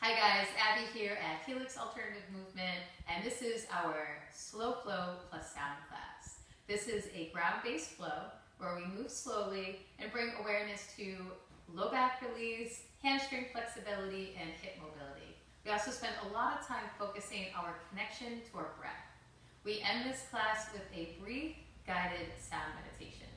Hi guys, Abby here at Helix Alternative Movement, and this is our Slow Flow plus Sound class. This is a ground-based flow where we move slowly and bring awareness to low back release, hamstring flexibility, and hip mobility. We also spend a lot of time focusing our connection to our breath. We end this class with a brief guided sound meditation.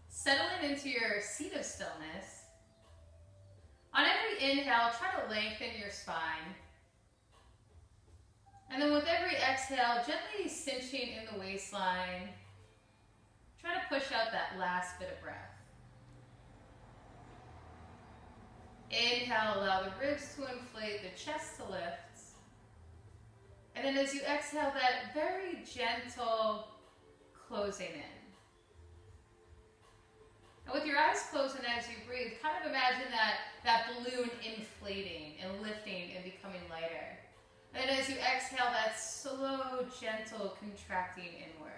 Settling into your seat of stillness. On every inhale, try to lengthen your spine. And then with every exhale, gently cinching in the waistline. Try to push out that last bit of breath. Inhale, allow the ribs to inflate, the chest to lift. And then as you exhale, that very gentle closing in. And with your eyes closed and as you breathe, kind of imagine that balloon inflating and lifting and becoming lighter. And then as you exhale, that slow, gentle contracting inward.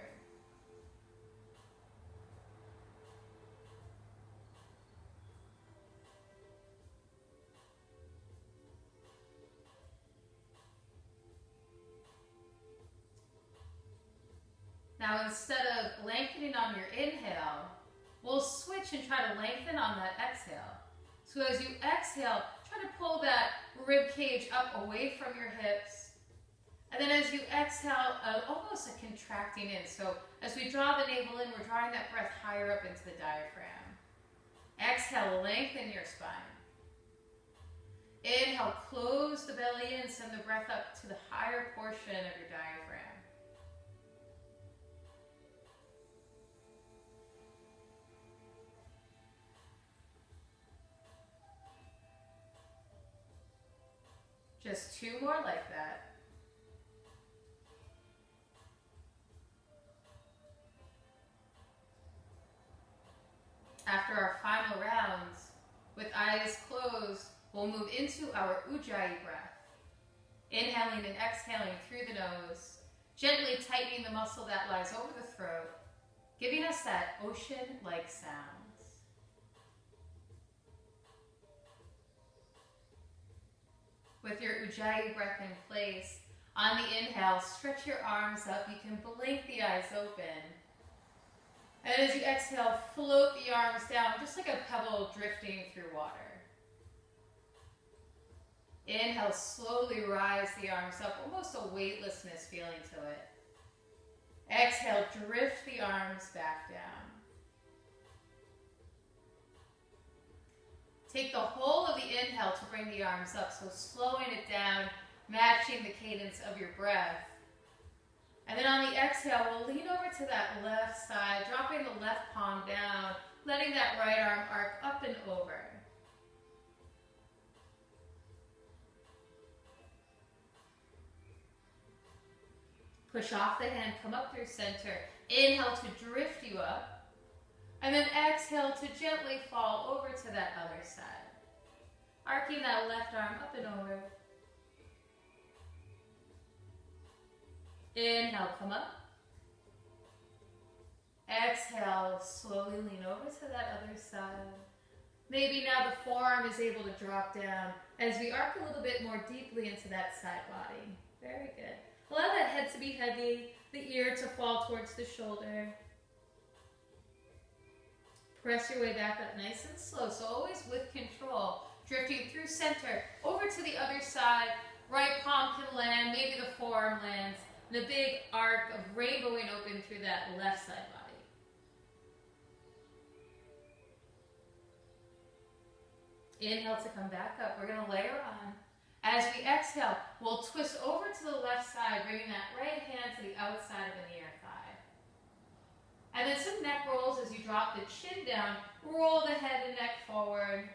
Now instead of lengthening on your inhale, we'll switch and try to lengthen on that exhale. So as you exhale, try to pull that rib cage up away from your hips. And then as you exhale, almost a contracting in. So as we draw the navel in, we're drawing that breath higher up into the diaphragm. Exhale, lengthen your spine. Inhale, close the belly in, send the breath up to the higher portion of your diaphragm. Just two more like that. After our final rounds, with eyes closed, we'll move into our Ujjayi breath. Inhaling and exhaling through the nose, gently tightening the muscle that lies over the throat, giving us that ocean-like sound. With your Ujjayi breath in place, on the inhale, stretch your arms up. You can blink the eyes open. And as you exhale, float the arms down, just like a pebble drifting through water. Inhale, slowly rise the arms up, almost a weightlessness feeling to it. Exhale, drift the arms back down. Take the whole of the inhale to bring the arms up, so slowing it down, matching the cadence of your breath. And then on the exhale, we'll lean over to that left side, dropping the left palm down, letting that right arm arc up and over. Push off the hand, come up through center. Inhale to drift you up. And then exhale to gently fall over to that other side. Arcing that left arm up and over. Inhale, come up. Exhale, slowly lean over to that other side. Maybe now the forearm is able to drop down as we arc a little bit more deeply into that side body. Very good. Allow that head to be heavy, the ear to fall towards the shoulder. Press your way back up nice and slow, so always with control. Drifting through center, over to the other side. Right palm can land, maybe the forearm lands. And a big arc of rainbowing open through that left side body. Inhale to come back up. We're going to layer on. As we exhale, we'll twist over to the left side, bringing that right hand to the outside of the near thigh. And then some neck rolls as you drop the chin down, roll the head and neck forward.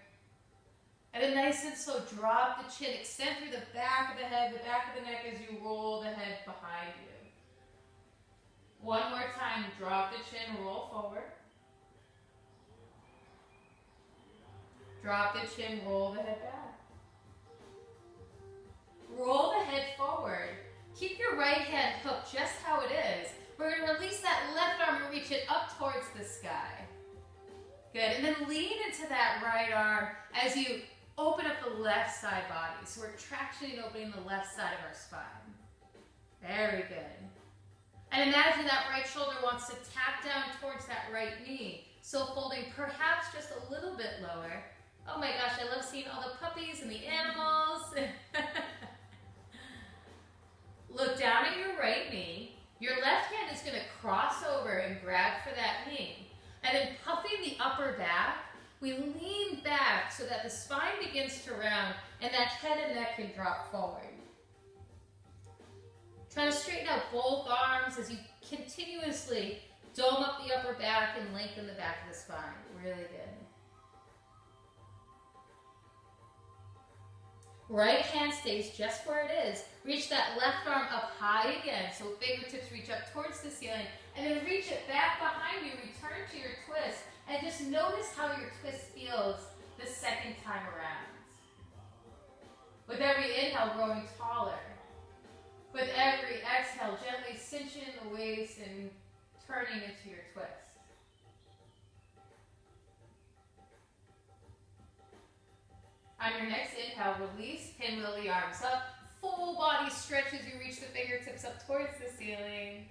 And then nice and slow, drop the chin, extend through the back of the head, the back of the neck as you roll the head behind you. One more time, drop the chin, roll forward. Drop the chin, roll the head back. Roll the head forward. Keep your your right hand hooked just how it is. We're going to release that left arm and reach it up towards the sky. Good, and then lean into that right arm as you open up the left side body. So we're tractioning, opening the left side of our spine. Very good. And imagine that right shoulder wants to tap down towards that right knee. So folding perhaps just a little bit lower. Oh my gosh, I love seeing all the puppies and the animals. Look down at your right knee. Your left hand is going to cross over and grab for that knee. And then puffing the upper back, we lean back so that the spine begins to round and that head and neck can drop forward. Try to straighten out both arms as you continuously dome up the upper back and lengthen the back of the spine. Really good. Right hand stays just where it is. Reach that left arm up high again, so fingertips reach up towards the ceiling, and then reach it back behind you, return to your twist, and just notice how your twist feels the second time around. With every inhale, growing taller. With every exhale, gently cinching the waist and turning into your twist. On your next inhale, release, pinwheel the arms up. Full body stretch as you reach the fingertips up towards the ceiling.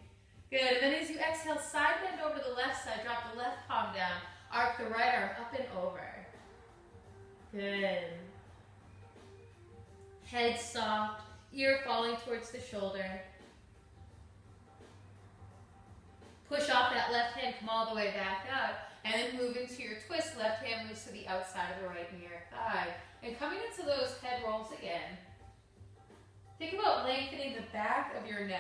Good, and then as you exhale, side bend over to the left side, drop the left palm down, arc the right arm up and over. Good. Head soft, ear falling towards the shoulder. Push off that left hand, come all the way back up, and then move into your twist. Left hand moves to the outside of the right near thigh. And coming into those head rolls again, think about lengthening the back of your neck.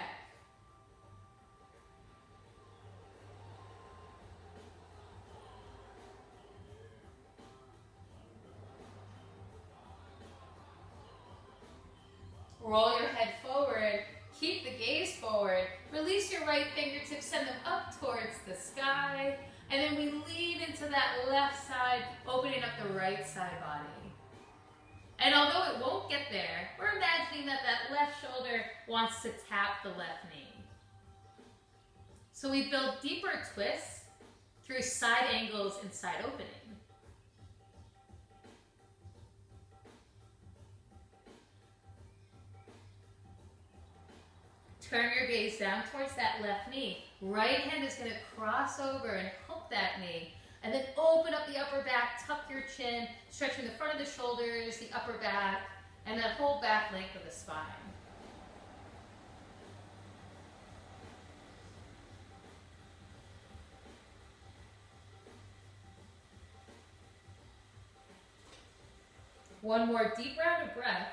Roll your head forward, keep the gaze forward, release your right fingertips, send them up towards the sky, and then we lean into that left side, opening up the right side body. And although it won't get there, we're imagining that that left shoulder wants to tap the left knee. So we build deeper twists through side angles and side opening. Turn your gaze down towards that left knee. Right hand is going to cross over and hook that knee. And then open up the upper back, tuck your chin, stretching the front of the shoulders, the upper back, and that whole back length of the spine. One more deep round of breath.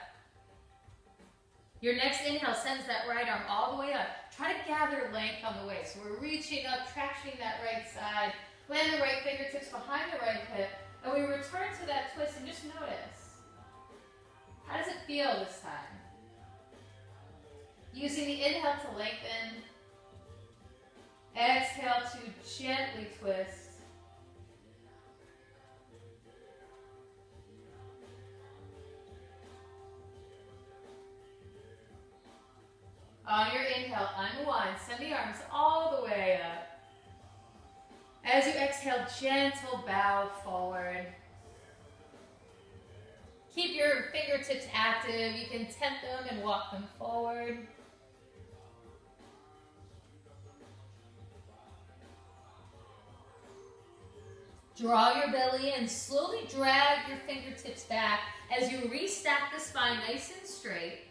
Your next inhale sends that right arm all the way up. Try to gather length on the way. So we're reaching up, tractioning that right side. Land the right fingertips behind the right hip. And we return to that twist and just notice. How does it feel this time? Using the inhale to lengthen. Exhale to gently twist. On your inhale, unwind, send the arms all the way up. As you exhale, gentle bow forward. Keep your fingertips active. You can tent them and walk them forward. Draw your belly in, slowly drag your fingertips back as you restack the spine nice and straight.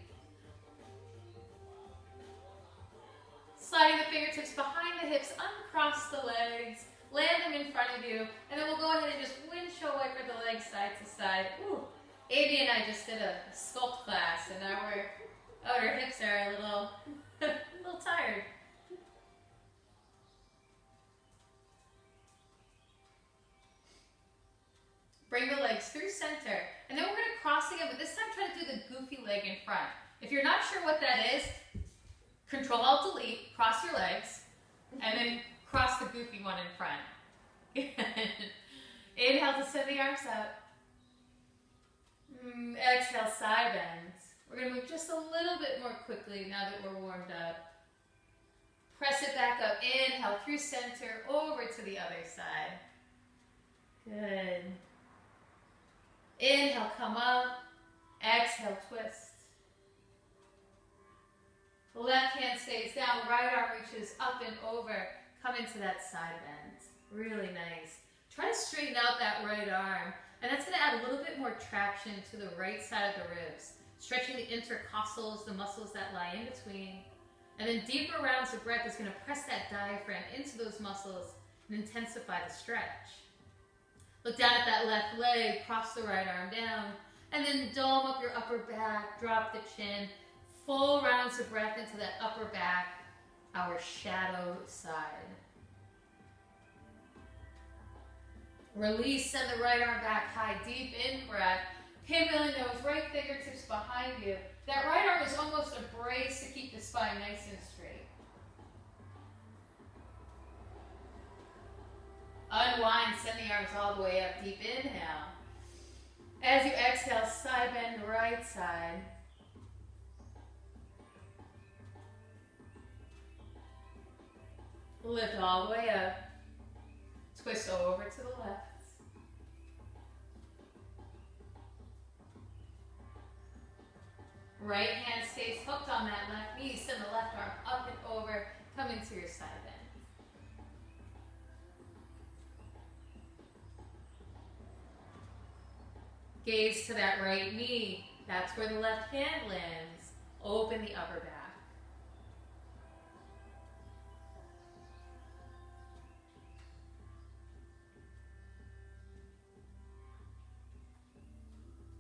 Sliding the fingertips behind the hips, uncross the legs, land them in front of you, and then we'll go ahead and just windshield wiper the legs side to side. Ooh, Avi and I just did a sculpt class, and now our hips are a little tired. Bring the legs through center, and then we're going to cross again, but this time try to do the goofy leg in front. If you're not sure what that is, Control-Alt-Delete, cross your legs, and then cross the goofy one in front. Inhale to send the arms up. Exhale, side bend. We're going to move just a little bit more quickly now that we're warmed up. Press it back up. Inhale through center, over to the other side. Good. Inhale, come up. Exhale, twist. Left hand stays down, right arm reaches up and over. Come into that side bend. Really nice. Try to straighten out that right arm. And that's going to add a little bit more traction to the right side of the ribs. Stretching the intercostals, the muscles that lie in between. And then deeper rounds of breath is going to press that diaphragm into those muscles and intensify the stretch. Look down at that left leg, cross the right arm down, and then dome up your upper back, drop the chin. Full rounds of breath into that upper back, our shadow side. Release, send the right arm back high, deep in breath. Pin belly nose, right fingertips behind you. That right arm is almost a brace to keep the spine nice and straight. Unwind, send the arms all the way up, deep inhale. As you exhale, side bend, right side. Lift all the way up. Twist over to the left. Right hand stays hooked on that left knee. Send the left arm up and over. Come into your side bend. Gaze to that right knee. That's where the left hand lands. Open the upper back.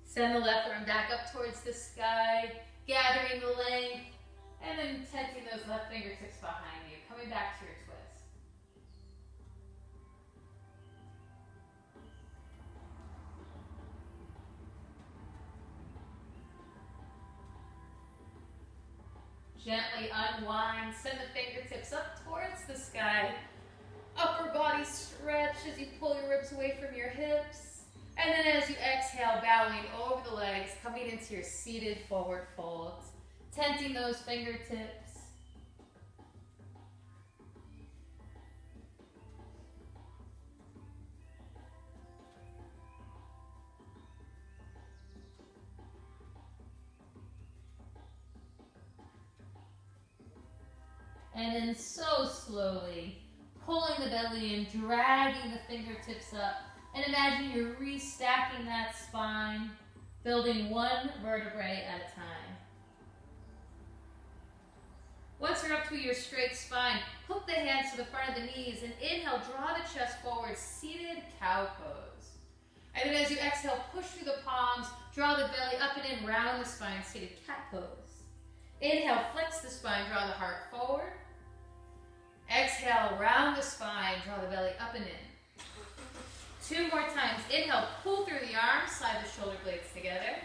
Send the left arm back up towards the sky, gathering the length, and then tenting those left fingertips behind you, coming back to your twist. Gently unwind, send the fingertips up towards the sky. Upper body stretch as you pull your ribs away from your hips. And then as you exhale, bowing over the legs, coming into your seated forward fold. Tenting those fingertips. And then so slowly, pulling the belly in, dragging the fingertips up. And imagine you're restacking that spine, building one vertebrae at a time. Once you're up to your straight spine, hook the hands to the front of the knees and inhale, draw the chest forward, seated cow pose. And then as you exhale, push through the palms, draw the belly up and in, round the spine, seated cat pose. Inhale, flex the spine, draw the heart forward. Exhale, round the spine, draw the belly up and in. 2 more times. Inhale, pull through the arms, slide the shoulder blades together.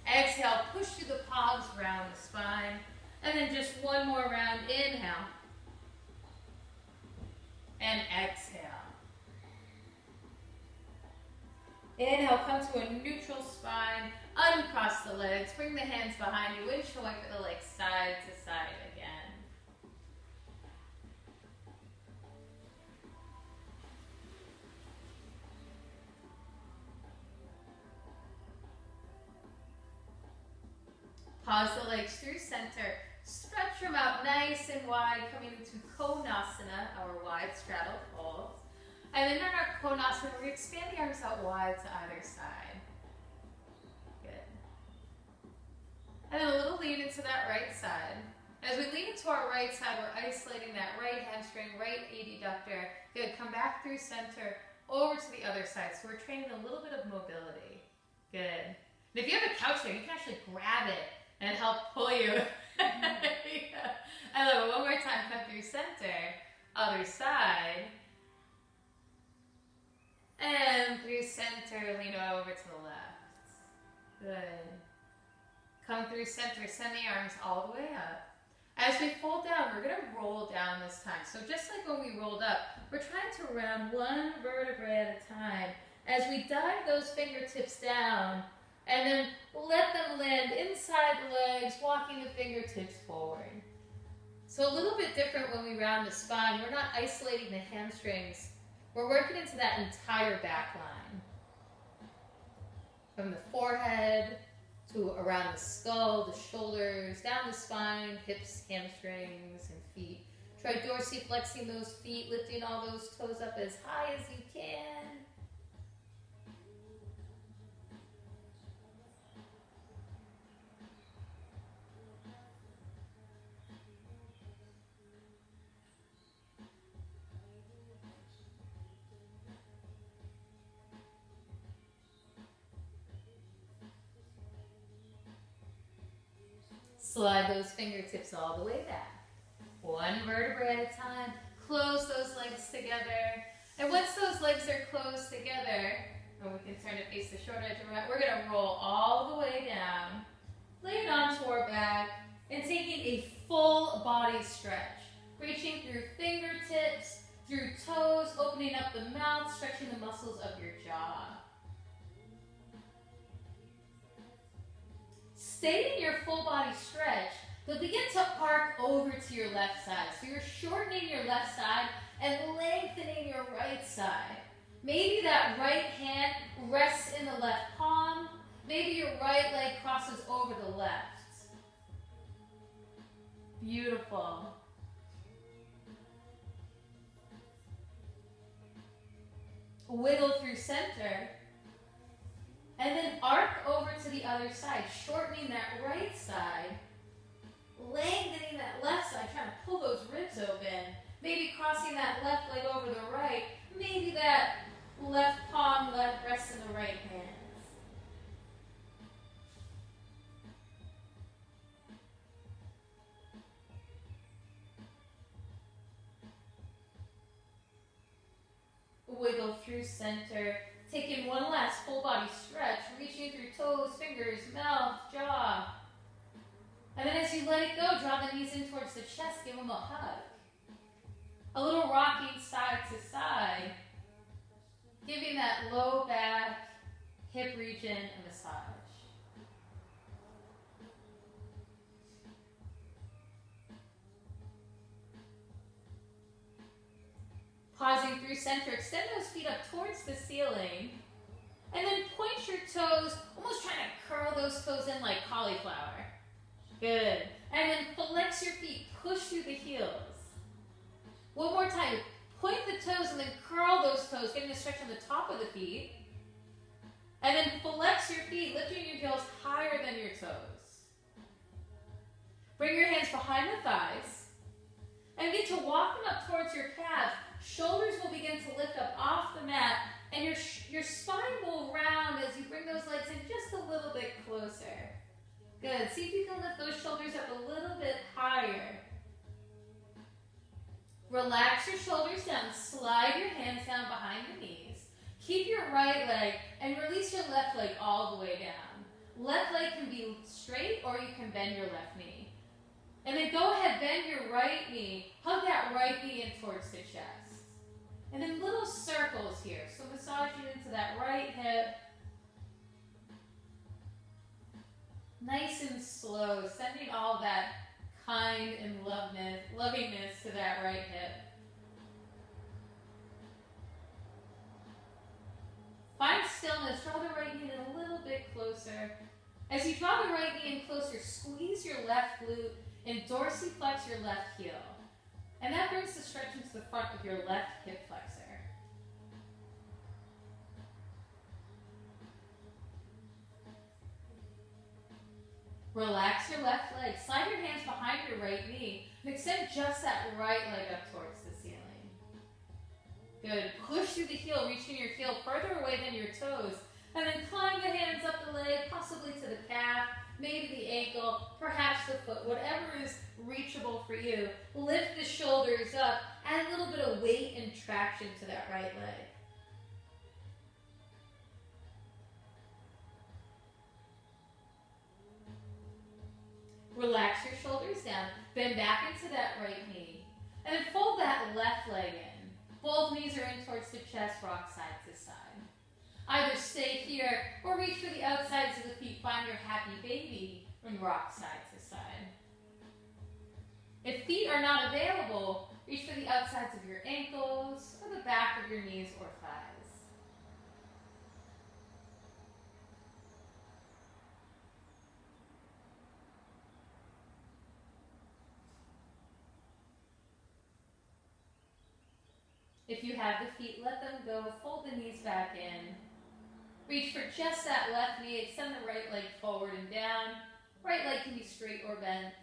Exhale, push through the palms, round the spine. And then just one more round. Inhale. And exhale. Inhale, come to a neutral spine. Uncross the legs. Bring the hands behind you. Windshield wiper the legs side to side again. Pause the legs through center. Stretch them out nice and wide, coming into Konasana, our wide straddled hold. And then in our Konasana, we're going to expand the arms out wide to either side. Good. And then a little lean into that right side. As we lean into our right side, we're isolating that right hamstring, right adductor. Good. Come back through center, over to the other side. So we're training a little bit of mobility. Good. And if you have a couch there, you can actually grab it and help pull you. Yeah. And then one more time, come through center, other side. And through center, lean over to the left. Good. Come through center, send the arms all the way up. As we fold down, we're going to roll down this time. So just like when we rolled up, we're trying to round one vertebrae at a time. As we dive those fingertips down, And then let them land inside the legs, walking the fingertips forward. So a little bit different when we round the spine. We're not isolating the hamstrings. We're working into that entire back line. From the forehead to around the skull, the shoulders, down the spine, hips, hamstrings, and feet. Try dorsiflexing those feet, lifting all those toes up as high as you can. Slide those fingertips all the way back. One vertebrae at a time. Close those legs together. And once those legs are closed together, and we can turn to face the short edge, we're going to roll all the way down, lay it onto our back, and taking a full body stretch. Reaching through fingertips, through toes, opening up the mouth, stretching the muscles of your jaw. Stay in your full body stretch, but begin to arc over to your left side. So you're shortening your left side and lengthening your right side. Maybe that right hand rests in the left palm. Maybe your right leg crosses over the left. Beautiful. Wiggle through center. And then arc over to the other side, shortening that right side, lengthening that left side, trying to pull those ribs open, maybe crossing that left leg over the right, maybe that left palm rests in the right hand. Wiggle through center. Taking one last full body stretch, reaching through toes, fingers, mouth, jaw. And then as you let it go, draw the knees in towards the chest, give them a hug. A little rocking side to side, giving that low back, hip region a massage. Pausing through center, extend those feet up towards the ceiling. And then point your toes, almost trying to curl those toes in like cauliflower. Good. And then flex your feet, push through the heels. One more time. Point the toes and then curl those toes, getting a stretch on the top of the feet. And then flex your feet, lifting your heels higher than your toes. Bring your hands behind the thighs. And begin to walk them up towards your calves. Shoulders will begin to lift up off the mat, and your spine will round as you bring those legs in just a little bit closer. Good. See if you can lift those shoulders up a little bit higher. Relax your shoulders down. Slide your hands down behind your knees. Keep your right leg and release your left leg all the way down. Left leg can be straight or you can bend your left knee. And then go ahead, bend your right knee. Hug that right knee in towards the chest. And then little circles here. So massaging into that right hip. Nice and slow, sending all that kind and lovingness to that right hip. Find stillness. Draw the right knee in a little bit closer. As you draw the right knee in closer, squeeze your left glute and dorsiflex your left heel. And that brings the stretch into the front of your left hip flexor. Relax your left leg. Slide your hands behind your right knee and extend just that right leg up towards the ceiling. Good. Push through the heel, reaching your heel further away than your toes. And then climb the hands up the leg, possibly to the calf, maybe the ankle, perhaps the foot, whatever is reachable for you. Lift the shoulders up, add a little bit of weight and traction to that right leg. Relax your shoulders down, bend back into that right knee, and then fold that left leg in. Both knees are in towards the chest, rock side to side. Either stay here or reach for the outsides of the feet. Find your happy baby and rock side to side. If feet are not available, reach for the outsides of your ankles or the back of your knees or thighs. If you have the feet, let them go. Fold the knees back in. Reach for just that left knee. Extend the right leg forward and down. Right leg can be straight or bent.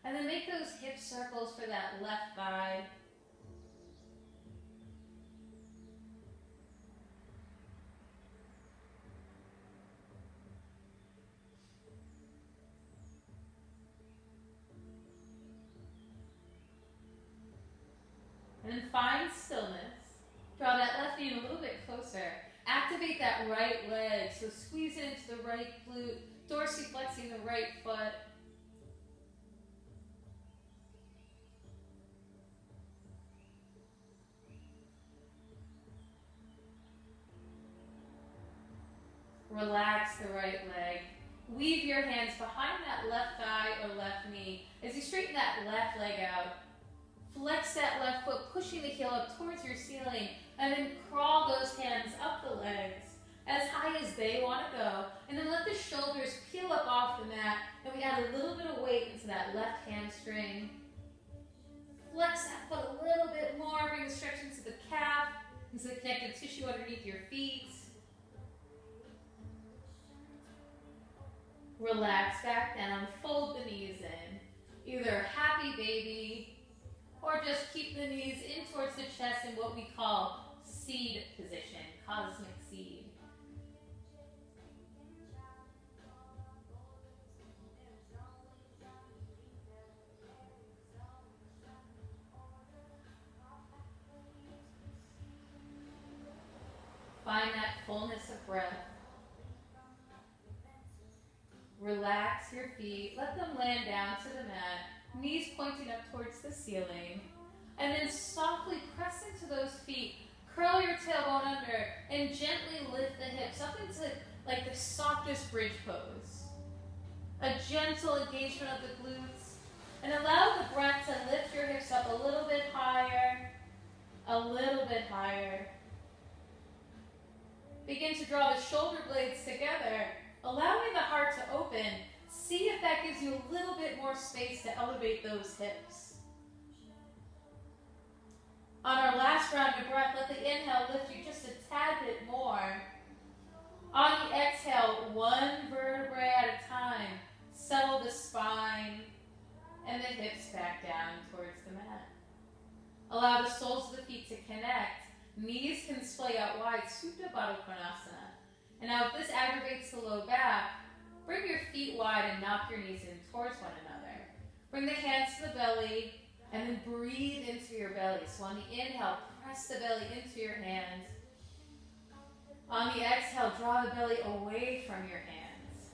And then make those hip circles for that left thigh. And then find stillness. Draw that left knee a little bit closer. Activate that right leg. So squeeze it into the right glute, dorsiflexing the right foot. Relax the right leg. Weave your hands behind that left thigh or left knee as you straighten that left leg out. Flex that left foot, pushing the heel up towards your ceiling, and then crawl those hands up the legs as high as they want to go. And then let the shoulders peel up off the mat, and we add a little bit of weight into that left hamstring. Flex that foot a little bit more, bring the stretch into the calf, into the connective tissue underneath your feet. Relax back down, fold the knees in. Either happy baby, or just keep the knees in towards the chest in what we call seed position, cosmic seed. Find that fullness of breath. Relax your feet, let them land down to the mat, knees pointing up towards the ceiling, and then softly press into those feet, curl your tailbone under, and gently lift the hips up into like the softest bridge pose. A gentle engagement of the glutes, and allow the breath to lift your hips up a little bit higher, a little bit higher. Begin to draw the shoulder blades together, allowing the heart to open. See if that gives you a little bit more space to elevate those hips. On our last round of breath, let the inhale lift you just a tad bit more. On the exhale, one vertebrae at a time, settle the spine and the hips back down towards the mat. Allow the soles of the feet to connect. Knees can splay out wide, Supta Baddha Konasana. And now if this aggravates the low back, bring your feet wide and knock your knees in towards one another. Bring the hands to the belly and then breathe into your belly. So on the inhale, press the belly into your hands. On the exhale, draw the belly away from your hands.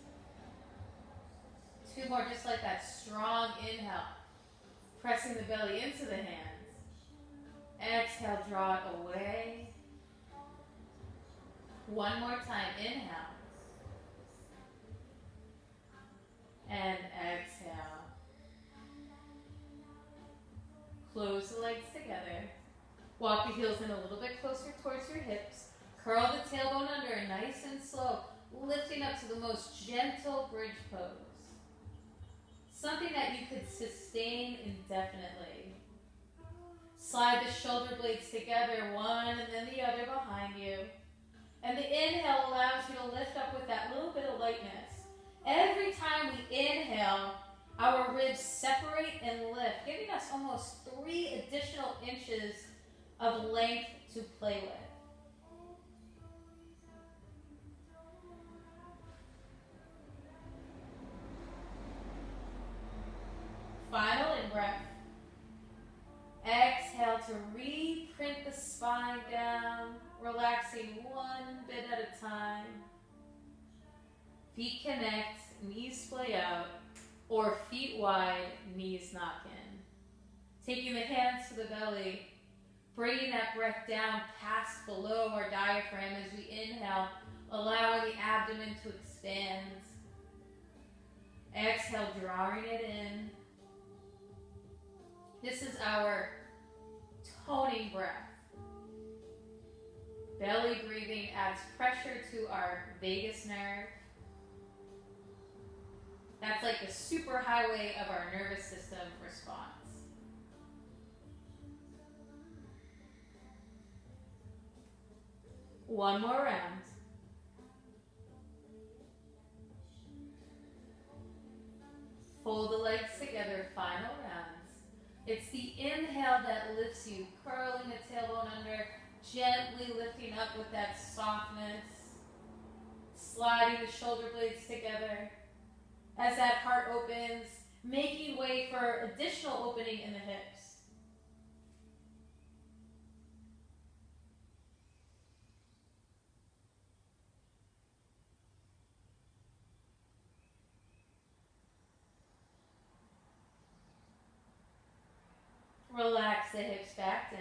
Two more, just like that strong inhale. Pressing the belly into the hands. Exhale, draw it away. One more time, inhale. And exhale. Close the legs together. Walk the heels in a little bit closer towards your hips. Curl the tailbone under, nice and slow, lifting up to the most gentle bridge pose. Something that you could sustain indefinitely. Slide the shoulder blades together, one and then the other behind you. And the inhale allows you to lift up with that little bit of lightness. Every time we inhale, our ribs separate and lift, giving us almost 3 additional inches of length to play with. Final in-breath. Exhale to reprint the spine down, relaxing one bit at a time. Feet connect, knees splay out, or feet wide, knees knock in. Taking the hands to the belly, Bringing that breath down past below our diaphragm as we inhale, allowing the abdomen to expand. Exhale, drawing it in. This is our toning breath. Belly breathing adds pressure to our vagus nerve. That's like the superhighway of our nervous system response. One more round. Fold the legs together, final rounds. It's the inhale that lifts you, curling the tailbone under, gently lifting up with that softness, sliding the shoulder blades together. As that heart opens, making way for additional opening in the hips. Relax the hips back down.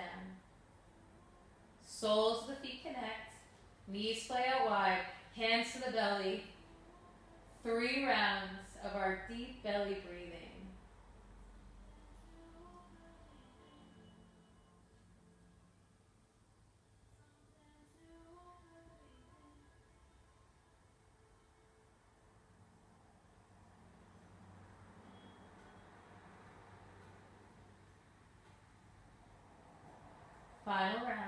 Soles of the feet connect. Knees play out wide. Hands to the belly. 3 rounds of our deep belly breathing. Final rounds.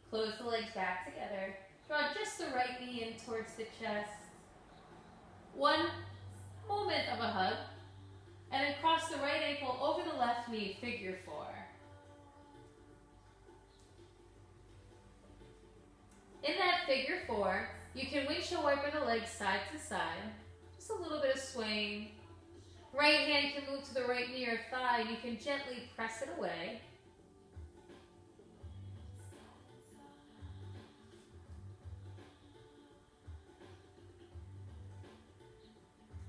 Close the legs back together. Draw just the right knee in towards the chest. One moment of a hug. And then cross the right ankle over the left knee, figure 4. In that figure 4, you can windshield wiper the legs side to side. Just a little bit of swaying. Right hand can move to the right knee or thigh, and you can gently press it away.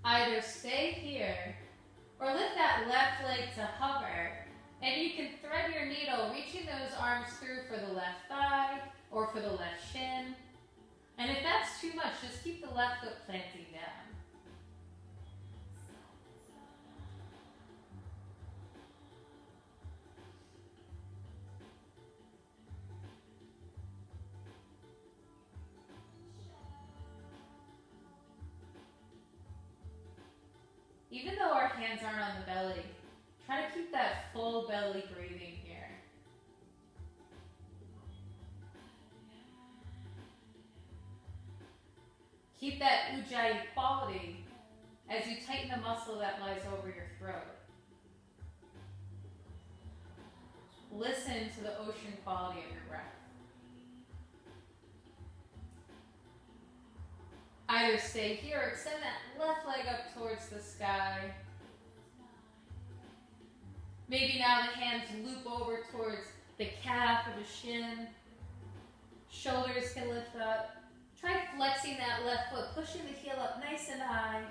Either stay here, or lift that left leg to hover, and you can thread your needle, reaching those arms through for the left thigh, or for the left shin. And if that's too much, just keep the left foot planting down. Even though our hands aren't on the belly, try to keep that full belly breathing here. Keep that ujjayi quality as you tighten the muscle that lies over your throat. Listen to the ocean quality of your breath. Either stay here or extend that left leg up towards the sky. Maybe now the hands loop over towards the calf or the shin. Shoulders can lift up. Try flexing that left foot, pushing the heel up nice and high.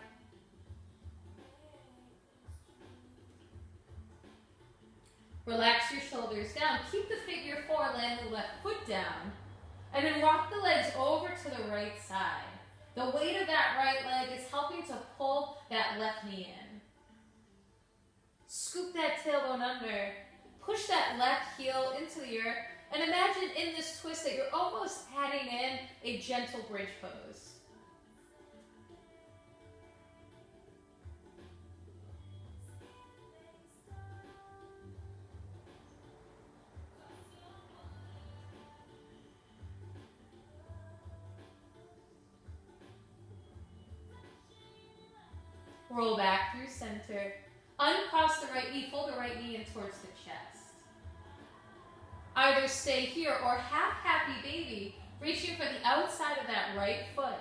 Relax your shoulders down. Keep the figure 4, land the left foot down. And then rock the legs over to the right side. The weight of that right leg is helping to pull that left knee in. Scoop that tailbone under. Push that left heel into the earth. And imagine in this twist that you're almost adding in a gentle bridge pose. Roll back through center. Uncross the right knee, fold the right knee in towards the chest. Either stay here or half happy baby, reaching for the outside of that right foot.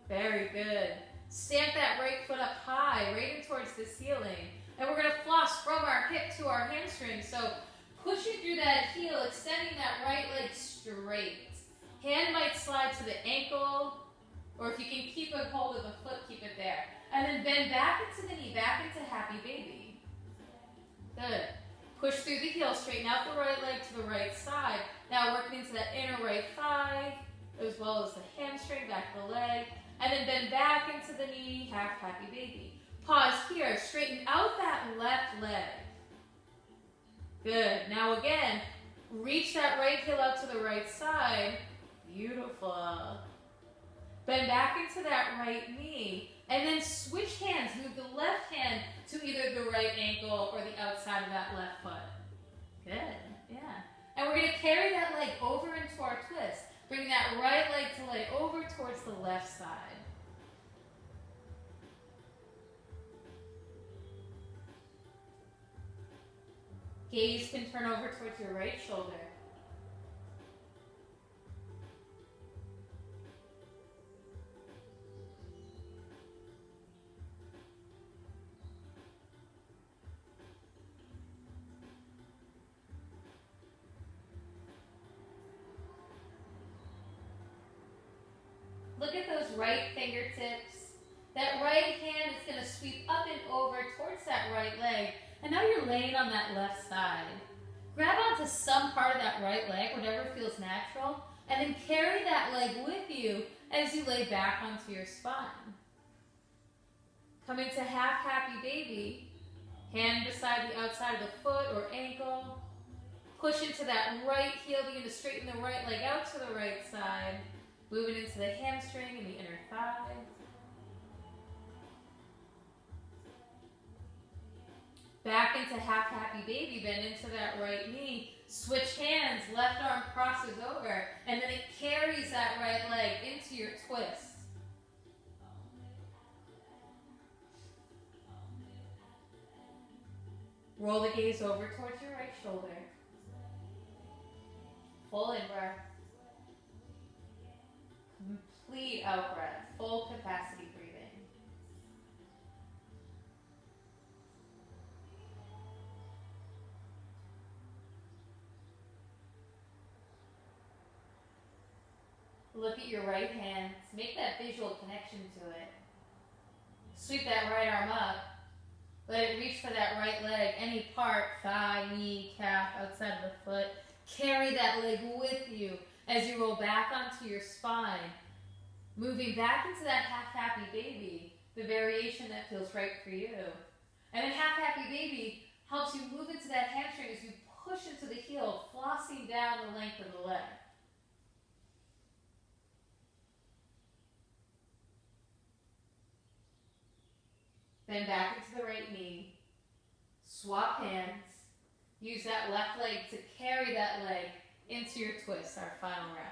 Very good. Stamp that right foot up high, right in towards the ceiling. And we're going to floss from our hip to our hamstring. So pushing through that heel, extending that right leg straight. Hand might slide to the ankle, or if you can keep a hold of the foot, keep it there. And then bend back into the knee, back into happy baby. Good. Push through the heel, straighten out the right leg to the right side. Now working into that inner right thigh, as well as the hamstring, back of the leg. And then bend back into the knee, half happy baby. Pause here, straighten out that left leg. Good. Now again, reach that right heel out to the right side. Beautiful. Bend back into that right knee. And then switch hands. Move the left hand to either the right ankle or the outside of that left foot. Good. Yeah. And we're going to carry that leg over into our twist. Bring that right leg to lay over towards the left side. Gaze can turn over towards your right shoulder. Look at those right fingertips. That right hand is going to sweep up and over towards that right leg. And now you're laying on that left side. Grab onto some part of that right leg, whatever feels natural, and then carry that leg with you as you lay back onto your spine. Come into half happy baby. Hand beside the outside of the foot or ankle. Push into that right heel, begin to straighten the right leg out to the right side. Moving into the hamstring and the inner thigh. Back into half happy baby, bend into that right knee. Switch hands, left arm crosses over, and then it carries that right leg into your twist. Roll the gaze over towards your right shoulder. Full in-breath. Complete out-breath. Full capacity breathing. Look at your right hand. Make that visual connection to it. Sweep that right arm up. Let it reach for that right leg. Any part, thigh, knee, calf, outside of the foot. Carry that leg with you as you roll back onto your spine. Moving back into that half happy baby, the variation that feels right for you. And then half happy baby helps you move into that hamstring as you push into the heel, flossing down the length of the leg. Then back into the right knee. Swap hands. Use that left leg to carry that leg into your twist, our final round.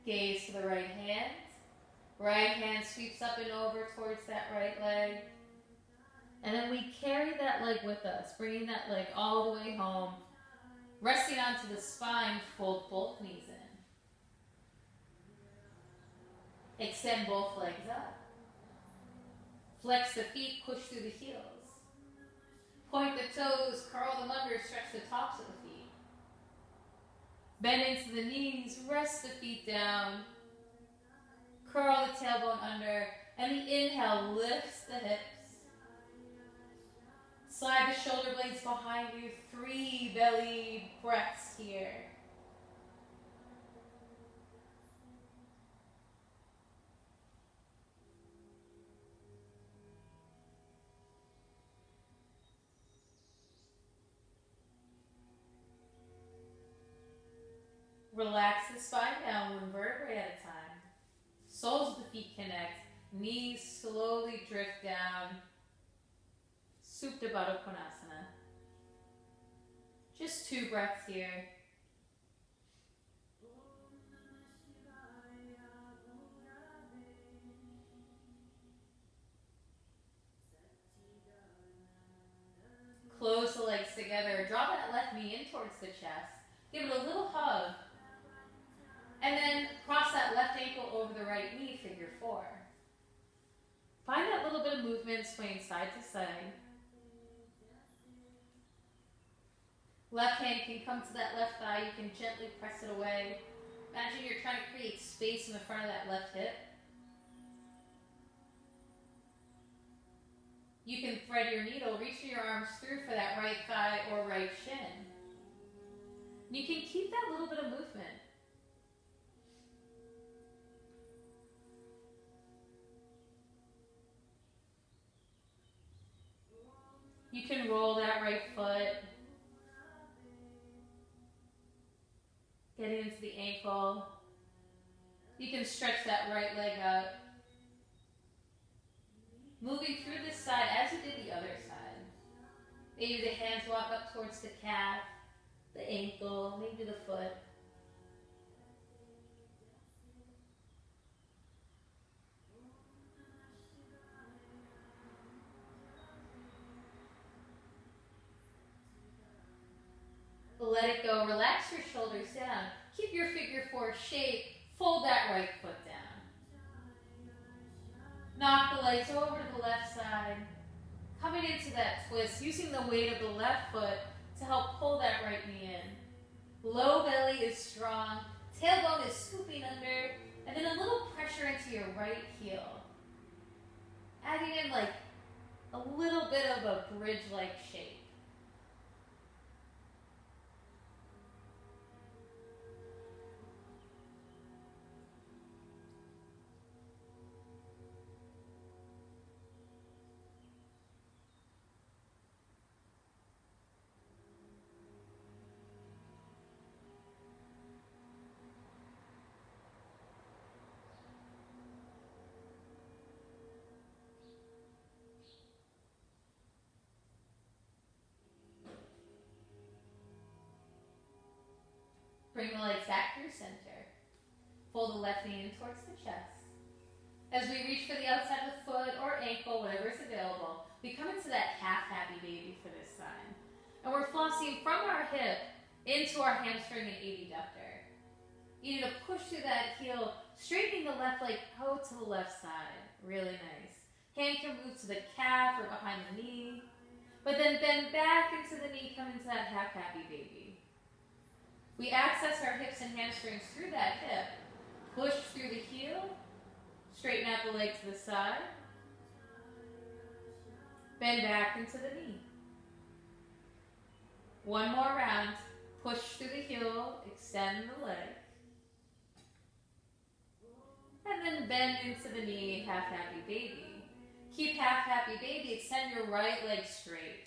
Gaze to the right hand. Right hand sweeps up and over towards that right leg. And then we carry that leg with us, bringing that leg all the way home. Resting onto the spine, fold both knees in. Extend both legs up. Flex the feet, push through the heels. Point the toes, curl them under, stretch the tops of the feet. Bend into the knees, rest the feet down. Curl the tailbone under, and the inhale lifts the hips. Slide the shoulder blades behind you, 3 belly breaths here. Relax the spine down, 1 vertebrae at a time. Soles of the feet connect. Knees slowly drift down. Supta Baddha Konasana. Just 2 breaths here. Close the legs together. Draw that left knee in towards the chest. Give it a little hug. And then cross that left ankle over the right knee, figure four. Find that little bit of movement, swaying side to side. Left hand can come to that left thigh. You can gently press it away. Imagine you're trying to create space in the front of that left hip. You can thread your needle, reach your arms through for that right thigh or right shin. You can keep that little bit of movement. You can roll that right foot, getting into the ankle. You can stretch that right leg out. Moving through this side as you did the other side. Maybe the hands walk up towards the calf, the ankle, maybe the foot. Let it go. Relax your shoulders down. Keep your figure four shape. Fold that right foot down. Knock the legs over to the left side. Coming into that twist, using the weight of the left foot to help pull that right knee in. Low belly is strong. Tailbone is scooping under. And then a little pressure into your right heel. Adding in like a little bit of a bridge-like shape. Bring the legs back through center. Fold the left knee in towards the chest. As we reach for the outside of the foot or ankle, whatever is available, we come into that half happy baby for this side. And we're flossing from our hip into our hamstring and adductor. You need to push through that heel, straightening the left leg out to the left side. Really nice. Hand can move to the calf or behind the knee. But then bend back into the knee, come into that half happy baby. We access our hips and hamstrings through that hip. Push through the heel. Straighten out the leg to the side. Bend back into the knee. One more round. Push through the heel. Extend the leg. And then bend into the knee, half happy baby. Keep half happy baby. Extend your right leg straight.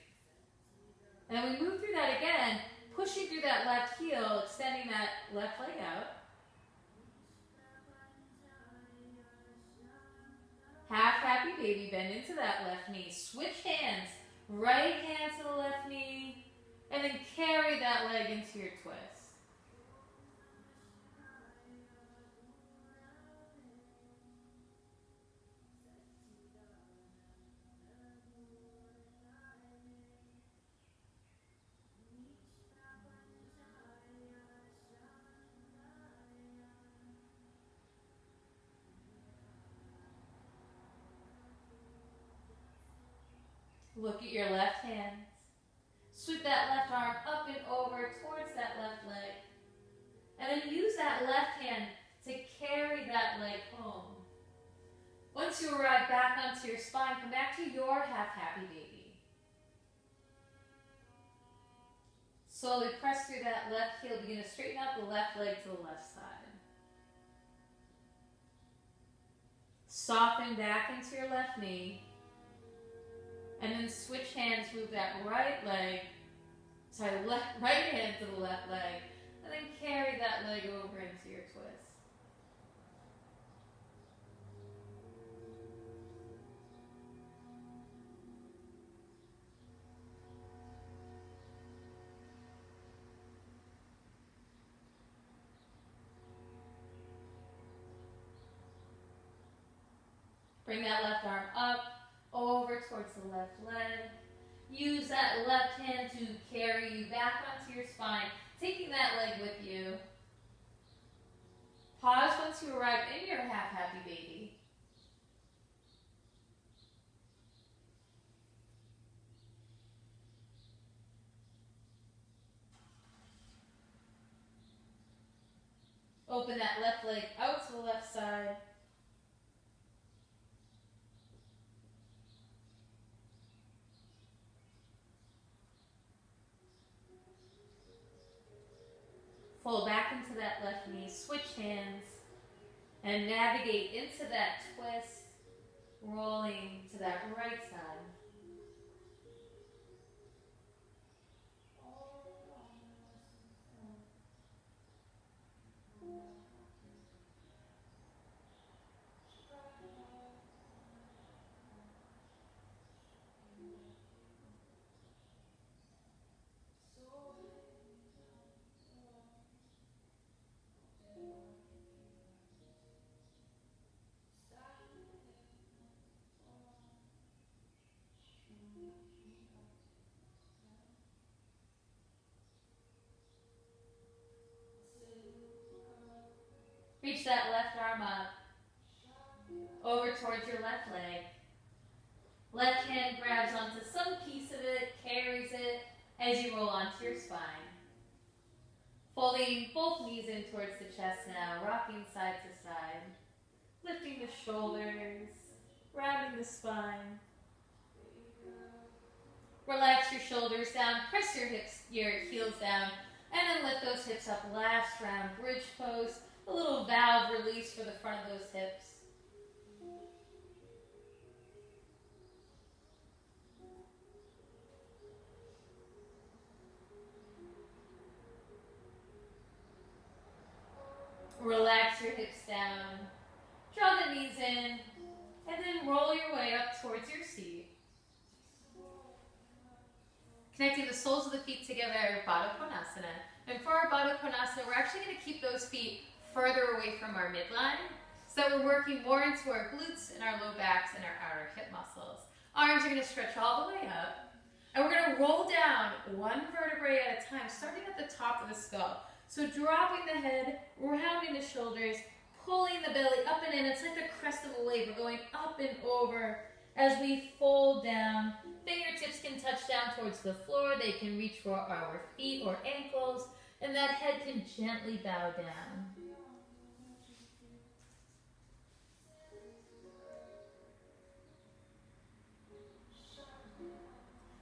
And then we move through that again. Pushing through that left heel, extending that left leg out. Half happy baby, bend into that left knee. Switch hands. Right hand to the left knee. And then carry that leg into your twist. Look at your left hand. Sweep that left arm up and over towards that left leg. And then use that left hand to carry that leg home. Once you arrive back onto your spine, come back to your half happy baby. Slowly press through that left heel. Begin to straighten out the left leg to the left side. Soften back into your left knee. And then switch hands, move that right hand to the left leg, and then carry that leg over into your twist. Bring that left arm up, over towards the left leg. Use that left hand to carry you back onto your spine, taking that leg with you. Pause once you arrive in your half-happy baby. Open that left leg out to the left side. Fold back into that left knee, switch hands, and navigate into that twist, rolling to that right side. Reach that left arm up, over towards your left leg. Left hand grabs onto some piece of it, carries it as you roll onto your spine. Folding both knees in towards the chest now, rocking side to side. Lifting the shoulders, rounding the spine. Relax your shoulders down, press your heels down, and then lift those hips up. Last round, bridge pose. A little valve release for the front of those hips. Relax your hips down. Draw the knees in, and then roll your way up towards your seat. Connecting the soles of the feet together, Baddha Konasana. And for our Baddha Konasana, we're actually going to keep those feet further away from our midline, so that we're working more into our glutes and our low backs and our outer hip muscles. Arms are going to stretch all the way up, and we're going to roll down one vertebrae at a time, starting at the top of the skull. So dropping the head, rounding the shoulders, pulling the belly up and in. It's like the crest of a wave. We're going up and over as we fold down. Fingertips can touch down towards the floor. They can reach for our feet or ankles, and that head can gently bow down.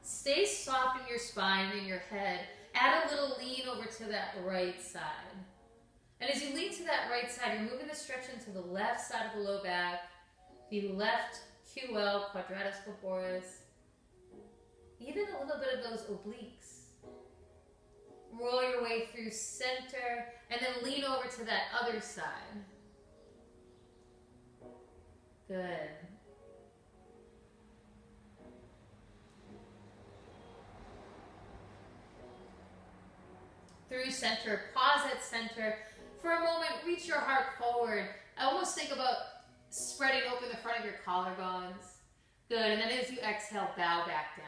Stay soft in your spine and your head. Add a little lean over to that right side. And as you lean to that right side, you're moving the stretch into the left side of the low back, the left QL, quadratus corporis, even a little bit of those obliques. Roll your way through center, and then lean over to that other side. Good. Through center, pause at center. For a moment, reach your heart forward. I almost think about spreading open the front of your collarbones. Good, and then as you exhale, bow back down.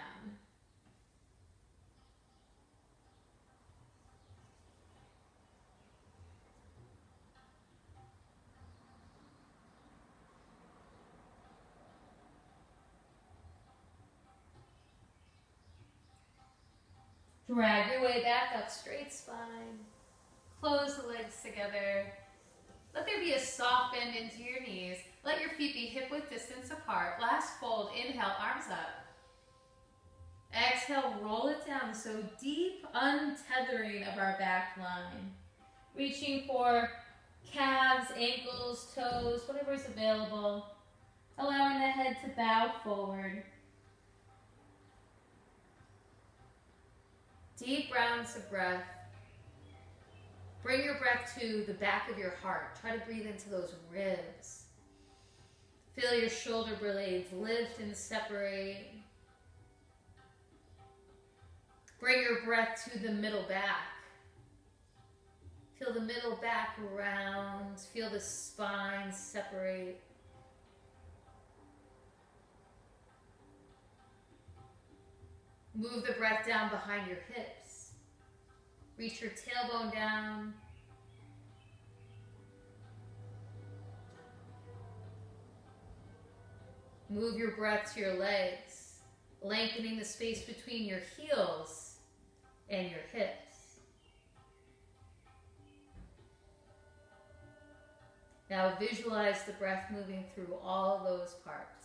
Drag your way back up, straight spine. Close the legs together. Let there be a soft bend into your knees. Let your feet be hip-width distance apart. Last fold, inhale, arms up. Exhale, roll it down. So deep untethering of our back line. Reaching for calves, ankles, toes, whatever is available. Allowing the head to bow forward. Deep rounds of breath. Bring your breath to the back of your heart. Try to breathe into those ribs. Feel your shoulder blades lift and separate. Bring your breath to the middle back. Feel the middle back round. Feel the spine separate. Move the breath down behind your hips. Reach your tailbone down. Move your breath to your legs, lengthening the space between your heels and your hips. Now visualize the breath moving through all those parts.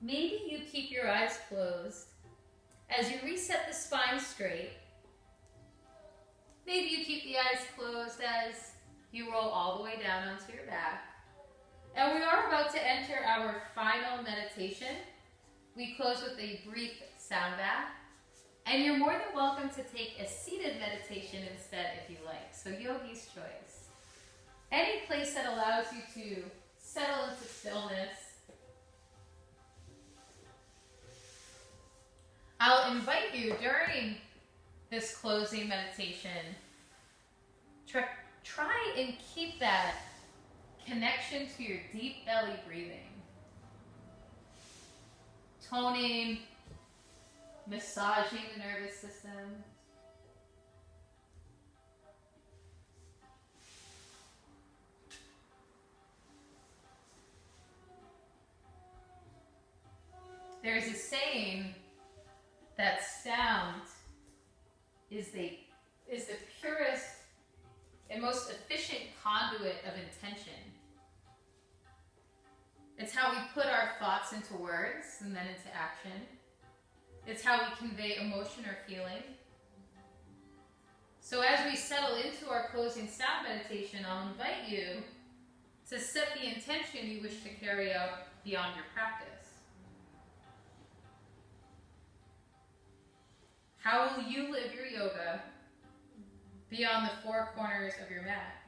Maybe you keep your eyes closed as you reset the spine straight. Maybe you keep the eyes closed as you roll all the way down onto your back. And we are about to enter our final meditation. We close with a brief sound bath. And you're more than welcome to take a seated meditation instead if you like. So yogi's choice. Any place that allows you to settle into stillness. I'll invite you during this closing meditation, try and keep that connection to your deep belly breathing. Toning, massaging the nervous system. There's a saying that sound is the purest and most efficient conduit of intention. It's how we put our thoughts into words and then into action. It's how we convey emotion or feeling. So as we settle into our closing sound meditation, I'll invite you to set the intention you wish to carry out beyond your practice. How will you live your yoga beyond the four corners of your mat?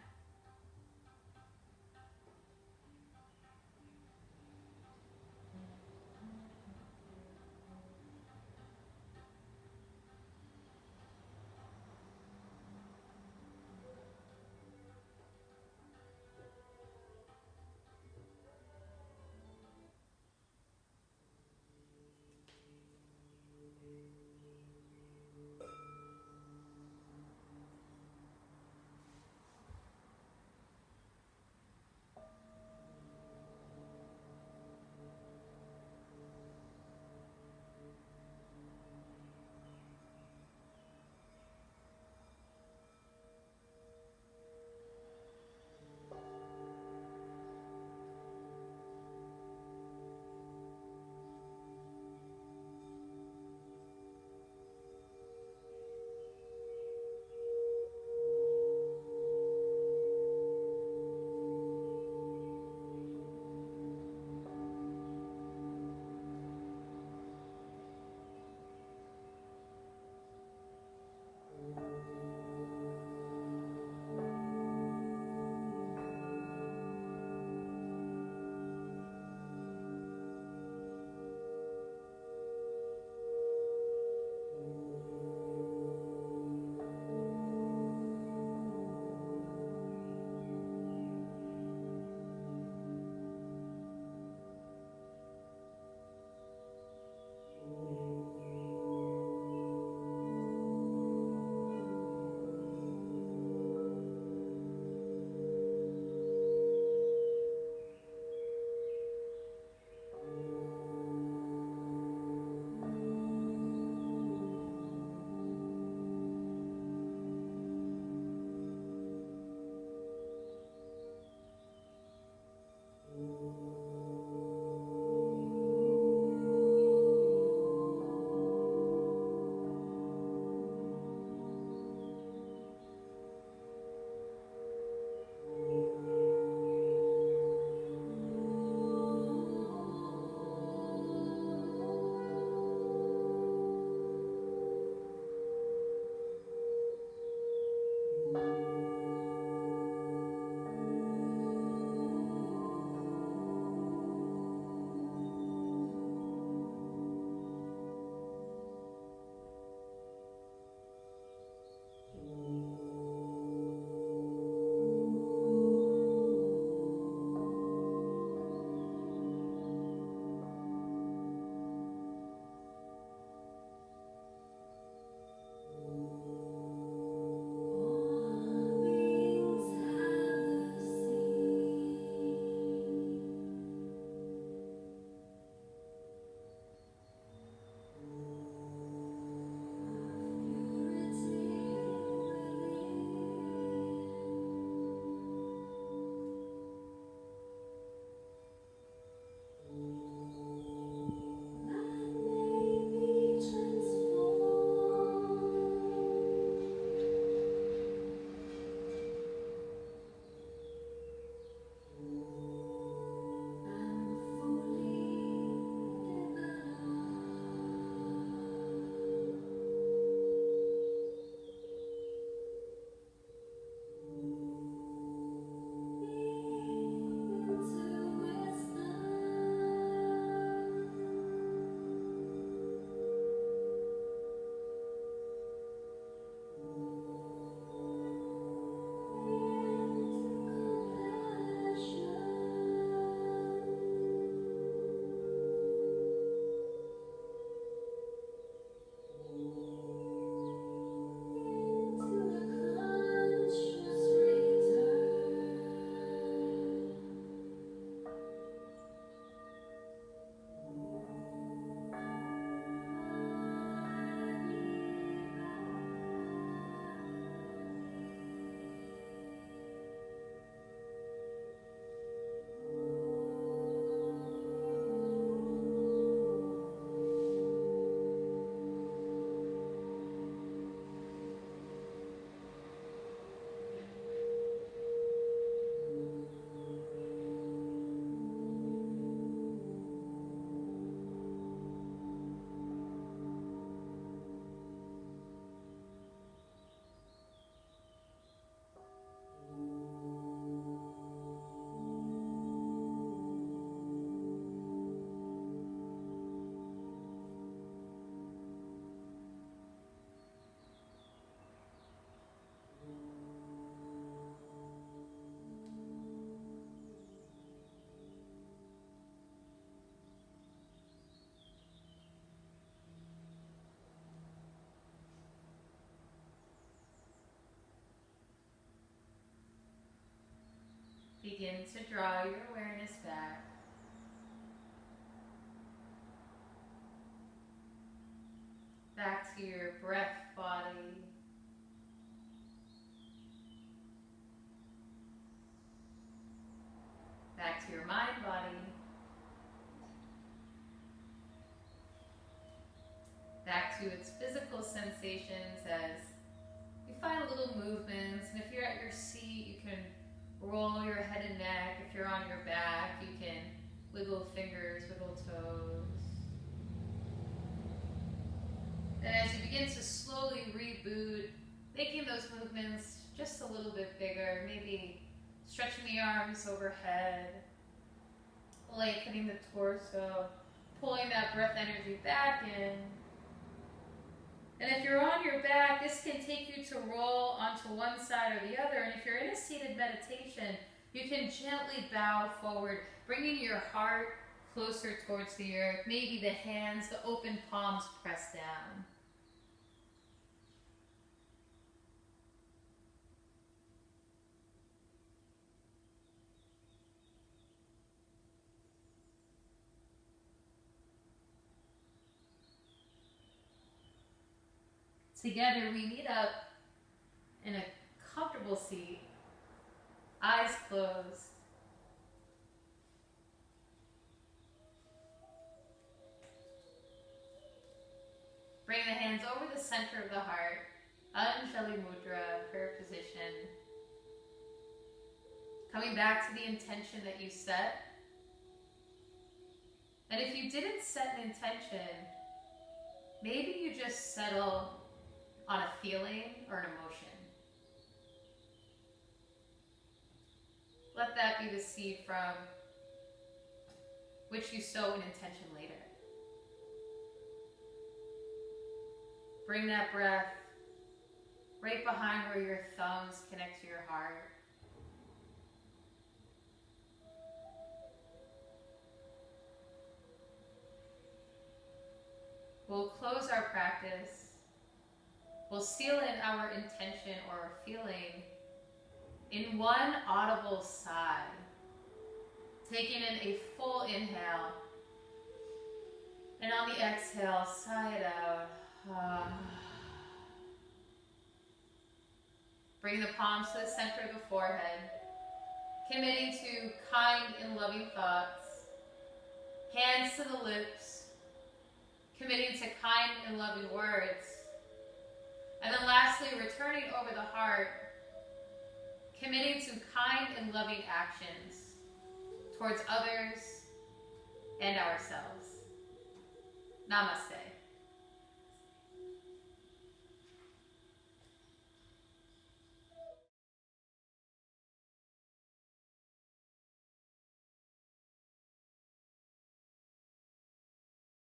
begin to draw your awareness back. Back to your breath body. Back to your mind body. Back to its physical sensations as you find little movements. And if you're at your seat, you can roll your head and neck. If you're on your back, you can wiggle fingers, wiggle toes. And as you begin to slowly reboot, making those movements just a little bit bigger, maybe stretching the arms overhead, lengthening the torso, pulling that breath energy back in. And if you're on your back, this can take you to roll onto one side or the other. And if you're in a seated meditation, you can gently bow forward, bringing your heart closer towards the earth. Maybe the hands, the open palms pressed down. Together we meet up in a comfortable seat, eyes closed. Bring the hands over the center of the heart, Anjali Mudra, prayer position. Coming back to the intention that you set. And if you didn't set an intention, maybe you just settle on a feeling or an emotion. Let that be the seed from which you sow an intention later. Bring that breath right behind where your thumbs connect to your heart. We'll close our practice. We'll seal in our intention or feeling in one audible sigh. Taking in a full inhale. And on the exhale, sigh it out. Bring the palms to the center of the forehead. Committing to kind and loving thoughts. Hands to the lips. Committing to kind and loving words. And then lastly, returning over the heart, committing to kind and loving actions towards others and ourselves. Namaste.